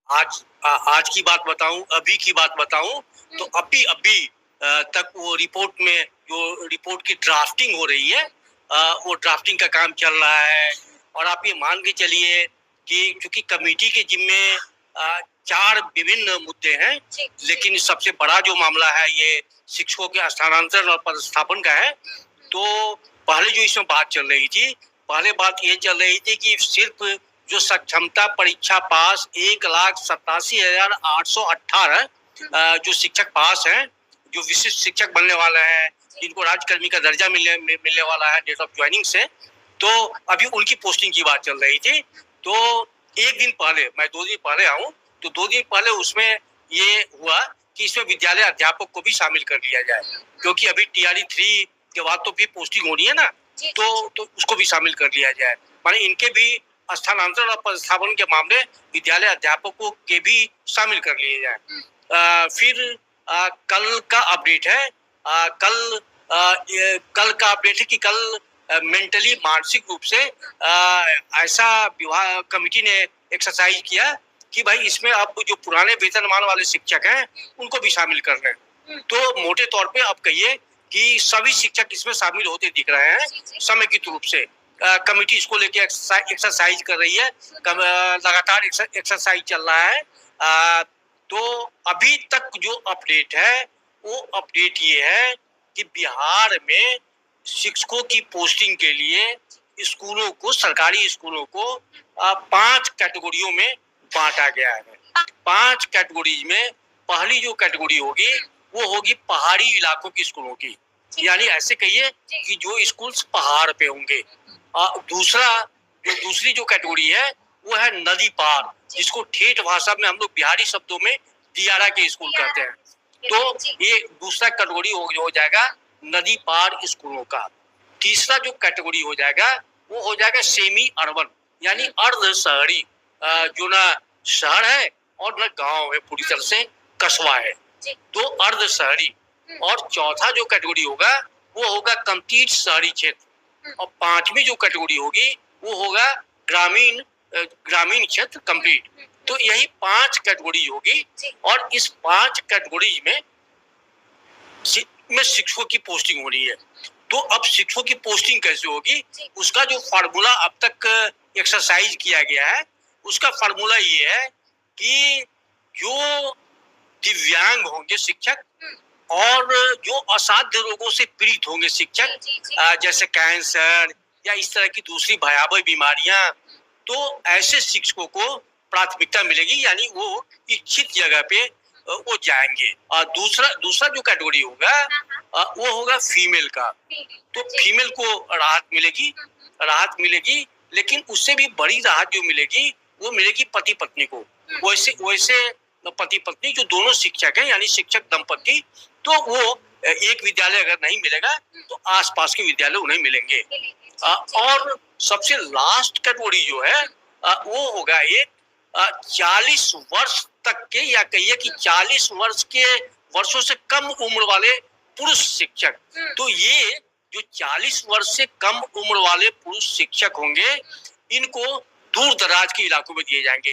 आज की बात बताऊं, अभी की बात बताऊं तो अभी अभी तक वो रिपोर्ट में जो रिपोर्ट की ड्राफ्टिंग हो रही है, वो ड्राफ्टिंग का काम चल रहा है। और आप ये मान के चलिए कि क्योंकि कमेटी के जिम्मे 4 विभिन्न मुद्दे हैं, लेकिन सबसे बड़ा जो मामला है ये शिक्षकों के स्थानांतरण और पदस्थापन का है। तो पहले जो इसमें बात चल रही थी, पहले बात ये चल रही थी कि सिर्फ जो सक्षमता परीक्षा पास 1,87,818 जो शिक्षक पास हैं, जो विशिष्ट शिक्षक बनने वाले हैं, जिनको राज्यकर्मी का दर्जा मिलने वाला है डेट ऑफ ज्वाइनिंग से, तो अभी उनकी पोस्टिंग की बात चल रही थी। तो एक दिन पहले, मैं 2 दिन पहले आऊं, तो 2 दिन पहले उसमें ये हुआ कि इसमें विद्यालय अध्यापक को भी शामिल कर लिया जाए, क्योंकि अभी TRE 3 के बाद तो फिर पोस्टिंग होनी है ना, तो उसको भी शामिल कर लिया जाए। माने इनके भी स्थानांतरण और पदस्थापन के मामले विद्यालय अध्यापकों के भी शामिल कर लिए जाए। फिर कल का अपडेट है, कल का अपडेट है कि कल मेंटली मानसिक रूप से ऐसा विभाग कमेटी ने एक्सरसाइज किया कि भाई इसमें अब जो पुराने वेतनमान वाले शिक्षक हैं उनको भी शामिल कर लें। तो मोटे तौर पे आप कहिए कि सभी शिक्षक इसमें शामिल होते दिख रहे हैं समेकित रूप से। कमेटी इसको लेके एक्सरसाइज कर रही है, लगातार एक्सरसाइज चल रहा है। तो अभी तक जो अपडेट है वो अपडेट ये है कि बिहार में शिक्षकों की पोस्टिंग के लिए स्कूलों को, सरकारी स्कूलों को 5 कैटेगरियों में बांटा गया है। 5 कैटेगरीज में पहली जो कैटेगरी होगी वो होगी पहाड़ी इलाकों के स्कूलों की, यानी ऐसे कहिए कि जो स्कूल पहाड़ पे होंगे। दूसरी जो कैटेगरी है वो है नदी पार, जिसको ठेठ भाषा में हम लोग बिहारी शब्दों में दियारा के स्कूल कहते हैं। तो ये दूसरा कैटेगरी हो जाएगा नदी पार स्कूलों का। तीसरा जो कैटेगरी हो जाएगा वो हो जाएगा सेमी अर्बन, यानी अर्ध शहरी, जो ना शहर है और ना गांव है, पूरी तरह से कस्बा है, तो अर्ध शहरी। और चौथा जो कैटेगरी होगा वो होगा कंप्लीट शहरी क्षेत्र। और 5वीं जो कैटेगरी होगी वो होगा ग्रामीण क्षेत्र कंप्लीट। तो यही 5 कैटेगरी होगी और इस 5 कैटेगरी में शिक्षकों की पोस्टिंग हो रही है। तो अब शिक्षकों की पोस्टिंग कैसे होगी, उसका जो फार्मूला अब तक एक्सरसाइज किया गया है, उसका फार्मूला ये है कि जो दिव्यांग होंगे शिक्षक और जो असाध्य रोगों से पीड़ित होंगे शिक्षक, जैसे कैंसर या इस तरह की दूसरी भयावह बीमारियां, तो ऐसे शिक्षकों को प्राथमिकता मिलेगी, यानी वो इच्छित जगह पे वो जाएंगे। और दूसरा जो कैटेगरी होगा वो होगा फीमेल का। तो फीमेल को राहत मिलेगी, लेकिन उससे भी बड़ी राहत जो मिलेगी वो मिलेगी पति पत्नी को। वैसे पति पत्नी जो दोनों शिक्षक हैं, यानी शिक्षक दंपति, तो वो एक विद्यालय अगर नहीं मिलेगा तो आसपास के विद्यालय उन्हें मिलेंगे। और सबसे लास्ट कैटेगरी जो है वो होगा एक 40 वर्ष तक के, या कहिए कि 40 वर्षों से कम उम्र वाले पुरुष शिक्षक। तो ये जो 40 वर्ष से कम उम्र वाले पुरुष शिक्षक होंगे, इनको दूर दराज के इलाकों में दिए जाएंगे।